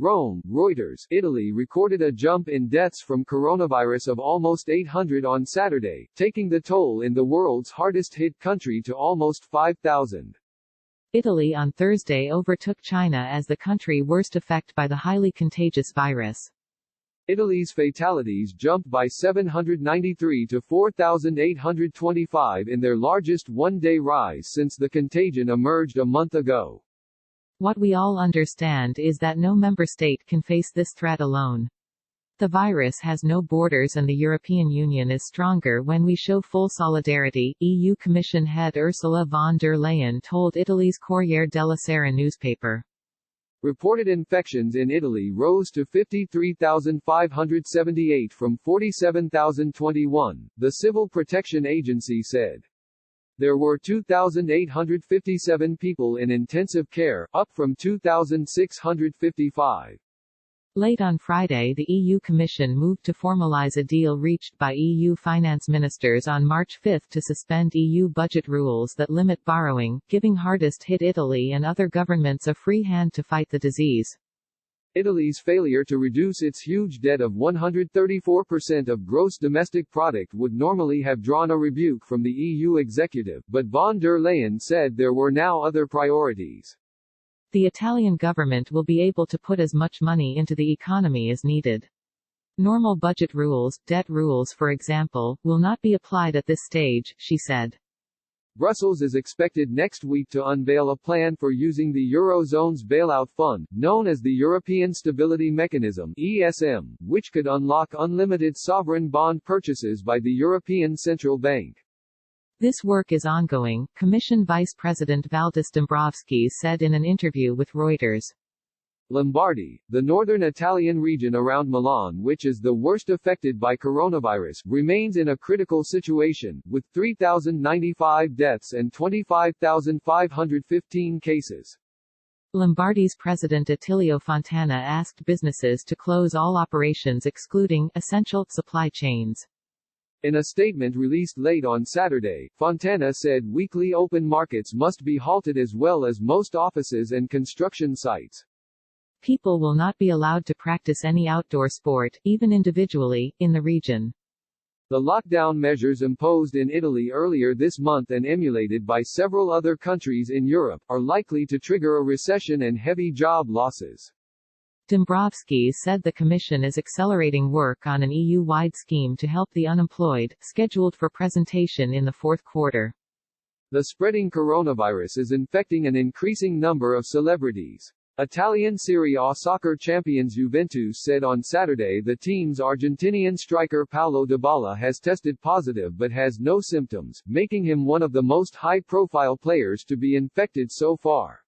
Rome, Reuters, Italy recorded a jump in deaths from coronavirus of almost 800 on Saturday, taking the toll in the world's hardest-hit country to almost 5,000. Italy on Thursday overtook China as the country worst affected by the highly contagious virus. Italy's fatalities jumped by 793 to 4,825 in their largest one-day rise since the contagion emerged a month ago. What we all understand is that no member state can face this threat alone. The virus has no borders and the European Union is stronger when we show full solidarity, EU Commission head Ursula von der Leyen told Italy's Corriere della Sera newspaper. Reported infections in Italy rose to 53,578 from 47,021, the Civil Protection Agency said. There were 2,857 people in intensive care, up from 2,655. Late on Friday, the EU Commission moved to formalize a deal reached by EU finance ministers on March 5 to suspend EU budget rules that limit borrowing, giving hardest-hit Italy and other governments a free hand to fight the disease. Italy's failure to reduce its huge debt of 134% of gross domestic product would normally have drawn a rebuke from the EU executive, but von der Leyen said there were now other priorities. The Italian government will be able to put as much money into the economy as needed. Normal budget rules, debt rules for example, will not be applied at this stage, she said. Brussels is expected next week to unveil a plan for using the Eurozone's bailout fund, known as the European Stability Mechanism (ESM), which could unlock unlimited sovereign bond purchases by the European Central Bank. This work is ongoing, Commission Vice President Valdis Dombrovskis said in an interview with Reuters. Lombardy, the northern Italian region around Milan which is the worst affected by coronavirus, remains in a critical situation, with 3,095 deaths and 25,515 cases. Lombardy's President Attilio Fontana asked businesses to close all operations excluding essential supply chains. In a statement released late on Saturday, Fontana said weekly open markets must be halted as well as most offices and construction sites. People will not be allowed to practice any outdoor sport, even individually, in the region. The lockdown measures imposed in Italy earlier this month and emulated by several other countries in Europe, are likely to trigger a recession and heavy job losses. Dombrovskis said the Commission is accelerating work on an EU-wide scheme to help the unemployed, scheduled for presentation in the fourth quarter. The spreading coronavirus is infecting an increasing number of celebrities. Italian Serie A soccer champions Juventus said on Saturday the team's Argentinian striker Paulo Dybala has tested positive but has no symptoms, making him one of the most high-profile players to be infected so far.